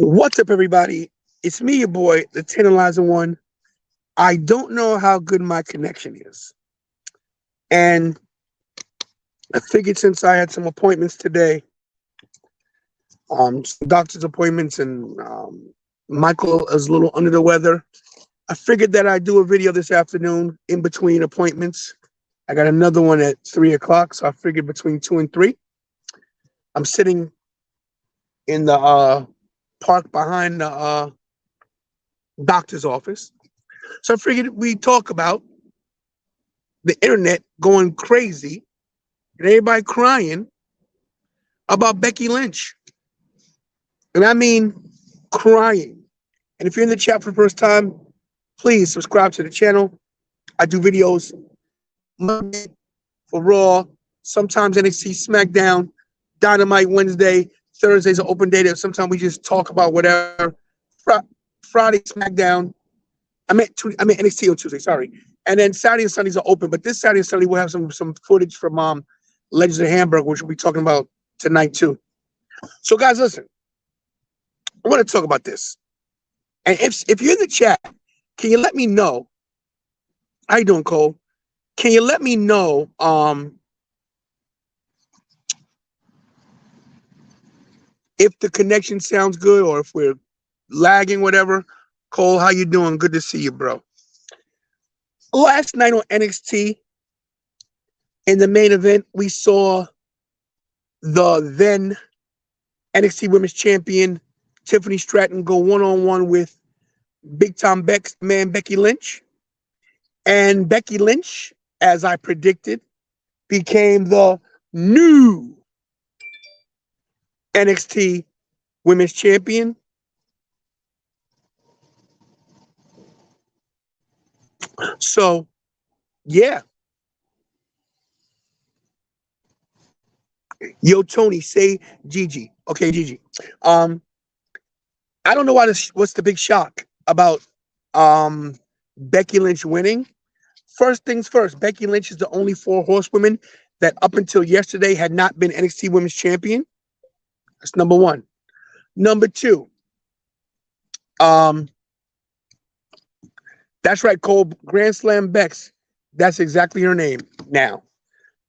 What's up, everybody? It's me, your boy, the Tantalizing One. I don't know how good my connection is. And I figured since I had some appointments today, some doctor's appointments, and Michael is a little under the weather, I figured that I'd do a video this afternoon in between appointments. I got another one at 3 o'clock, so I figured between 2 and 3. I'm sitting in the park behind the doctor's office. So I figured we'd talk about the internet going crazy and everybody crying about Becky Lynch. And I mean crying. And if you're in the chat for the first time, please subscribe to the channel. I do videos Monday for Raw, sometimes NXT SmackDown, Dynamite Wednesday, Thursday's an open day. Sometimes we just talk about whatever. Friday SmackDown. I meant NXT on Tuesday, sorry. And then Saturday and Sundays are open. But this Saturday and Sunday we'll have some footage from Legends of Hamburg, which we'll be talking about tonight too. So guys, listen. I want to talk about this. And if you're in the chat, can you let me know? How you doing, Cole? Can you let me know if the connection sounds good or if we're lagging, whatever? Cole, how you doing? Good to see you, bro. Last night on NXT, in the main event, we saw the then NXT Women's Champion Tiffany Stratton go one-on-one with big-time Becky Lynch. And Becky Lynch, as I predicted, became the new NXT Women's Champion. So, yeah. Yo, Tony, say Gigi. Okay, Gigi. I don't know what's the big shock about Becky Lynch winning. First things first, Becky Lynch is the only 4 horsewomen that up until yesterday had not been NXT Women's Champion. That's number one. Number two, that's right, Cole, Grand Slam Bex. That's exactly her name now.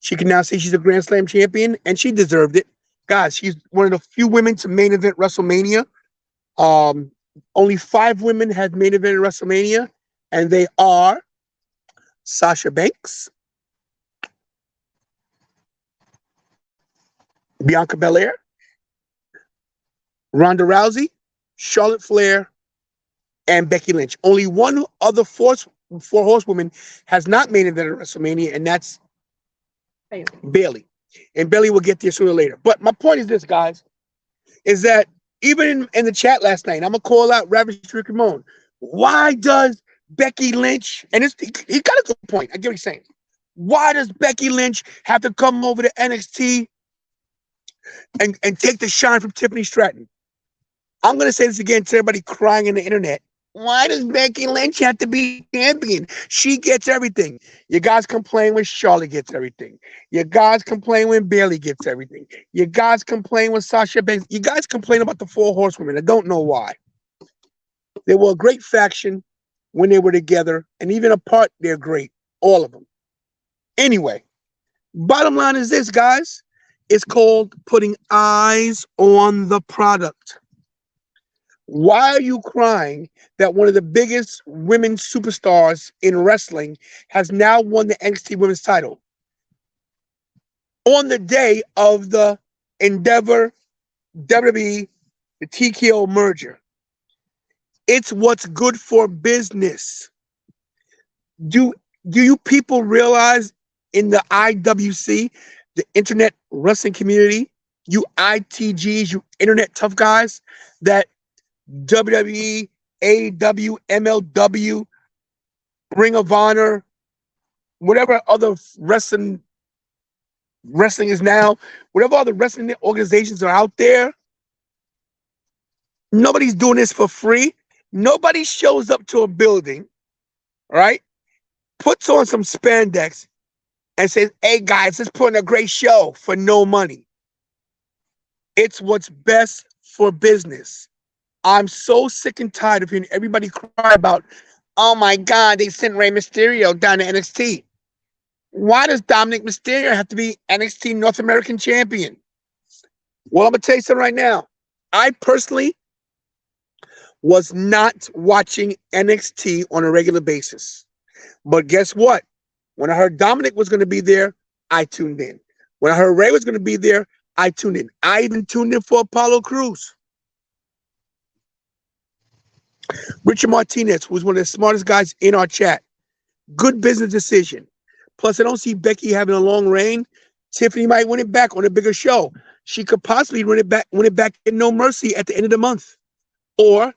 She can now say she's a Grand Slam champion, and she deserved it. Guys, she's one of the few women to main event WrestleMania. Only 5 women have main event WrestleMania, and they are Sasha Banks, Bianca Belair, Ronda Rousey, Charlotte Flair, and Becky Lynch. Only one other 4 horsewoman has not main event at WrestleMania, and that's Bayley. And Bayley will get there sooner or later. But my point is this, guys, is that even in the chat last night, I'm going to call out Ravage Rick Ramon. Why does Becky Lynch, and he got a good point, I get what he's saying. Why does Becky Lynch have to come over to NXT and take the shine from Tiffany Stratton? I'm going to say this again to everybody crying in the internet. Why does Becky Lynch have to be champion? She gets everything. You guys complain when Charlotte gets everything. You guys complain when Bayley gets everything. You guys complain when Sasha Banks. You guys complain about the 4 horsewomen. I don't know why. They were a great faction when they were together, and even apart, they're great. All of them. Anyway, bottom line is this, guys. It's called putting eyes on the product. Why are you crying that one of the biggest women superstars in wrestling has now won the NXT Women's title on the day of the Endeavor WWE, the TKO merger? It's what's good for business. Do you people realize in the IWC, the Internet Wrestling Community, you ITGs, you Internet tough guys, that WWE, AEW, MLW, Ring of Honor, whatever other wrestling is now, whatever other wrestling organizations are out there, nobody's doing this for free. Nobody shows up to a building, right, puts on some spandex and says, hey guys, let's put on a great show for no money. It's what's best for business. I'm so sick and tired of hearing everybody cry about, oh my God, they sent Rey Mysterio down to NXT. Why does Dominic Mysterio have to be NXT North American champion? Well, I'm going to tell you something right now. I personally was not watching NXT on a regular basis. But guess what? When I heard Dominic was going to be there, I tuned in. When I heard Rey was going to be there, I tuned in. I even tuned in for Apollo Crews. Richard Martinez, who's one of the smartest guys in our chat. Good business decision. Plus, I don't see Becky having a long reign. Tiffany might win it back on a bigger show. She could possibly win it back in No Mercy at the end of the month. Or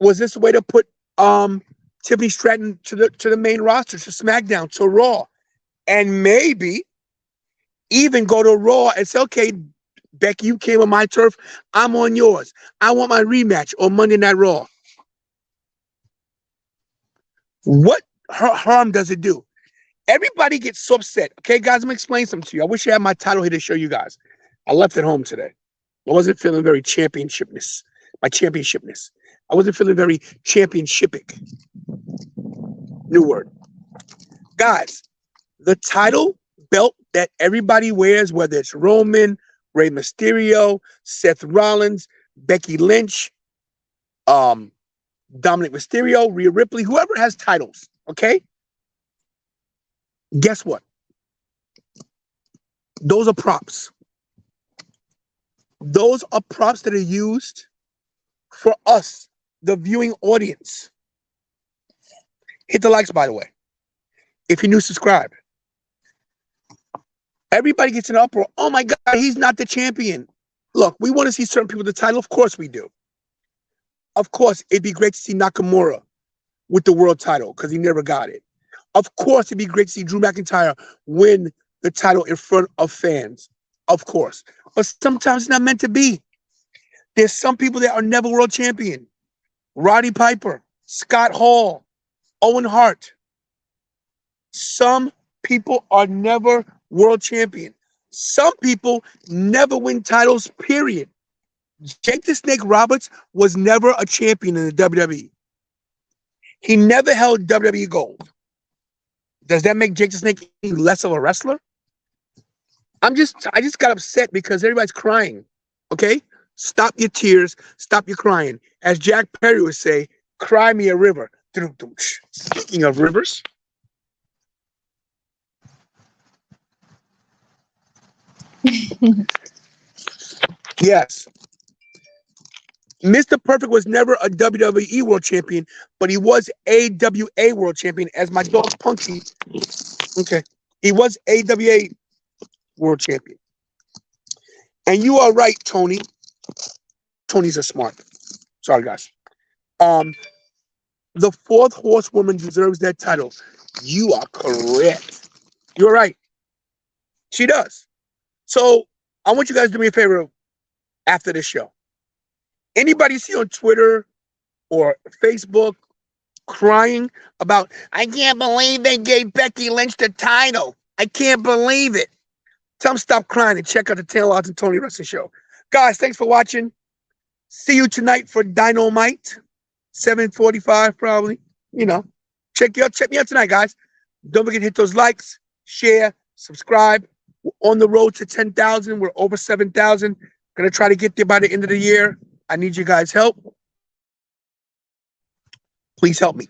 was this a way to put Tiffany Stratton to the main roster, to SmackDown, to Raw, and maybe even go to Raw and say, okay, Becky, you came on my turf, I'm on yours. I want my rematch on Monday Night Raw. What harm does it do? Everybody gets so upset. Okay, guys, I'm going to explain something to you. I wish I had my title here to show you guys. I left it home today. I wasn't feeling very championshipness. I wasn't feeling very championshipic. New word. Guys, the title belt that everybody wears, whether it's Roman, Rey Mysterio, Seth Rollins, Becky Lynch, Dominic Mysterio, Rhea Ripley, whoever has titles, okay? Guess what? Those are props. Those are props that are used for us, the viewing audience. Hit the likes, by the way. If you're new, subscribe. Everybody gets an uproar. Oh my God, he's not the champion. Look, we want to see certain people with the title. Of course we do. Of course, it'd be great to see Nakamura with the world title because he never got it. Of course, it'd be great to see Drew McIntyre win the title in front of fans. Of course. But sometimes it's not meant to be. There's some people that are never world champion. Roddy Piper, Scott Hall, Owen Hart. Some people are never world champion. Some people never win titles, period. Jake the Snake Roberts was never a champion in the WWE. He never held WWE gold. Does that make Jake the Snake any less of a wrestler? I just got upset because everybody's crying. Okay? Stop your tears. Stop your crying. As Jack Perry would say, cry me a river. Speaking of rivers. Yes. Mr. Perfect was never a WWE World Champion, but he was AWA World Champion, as my dog Punky. Okay. He was AWA World Champion. And you are right, Tony. Tony's a smart. Sorry, guys. The fourth horsewoman deserves that title. You are correct. You're right. She does. So I want you guys to do me a favor after this show. Anybody see on Twitter or Facebook crying about, I can't believe they gave Becky Lynch the title. I can't believe it. Tell them stop crying and check out the Taylor Odds and Tony Wrestling Show. Guys, thanks for watching. See you tonight for Dynamite. 7:45 probably. You know. Check me out tonight, guys. Don't forget to hit those likes, share, subscribe. We're on the road to 10,000. We're over 7,000. Gonna try to get there by the end of the year. I need you guys' help. Please help me.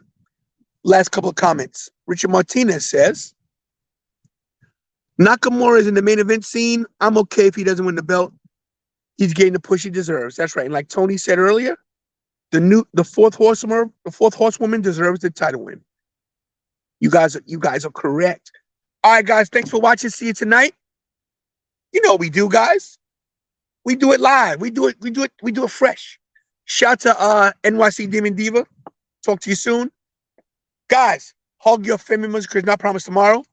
Last couple of comments. Richard Martinez says, Nakamura is in the main event scene. I'm okay if he doesn't win the belt. He's getting the push he deserves. That's right. And like Tony said earlier, the fourth horsewoman deserves the title win. You guys are correct. All right, guys. Thanks for watching. See you tonight. You know what we do, guys. We do it live. We do it fresh. Shout to NYC Demon Diva. Talk to you soon. Guys, hug your family members because not promised tomorrow.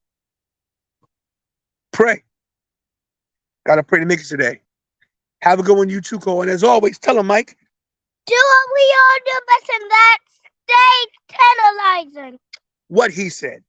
Pray. Gotta pray to make it today. Have a good one, you too, Cole. And as always, tell them, Mike. Do what we all do best, and that's stay tantalizing. What he said.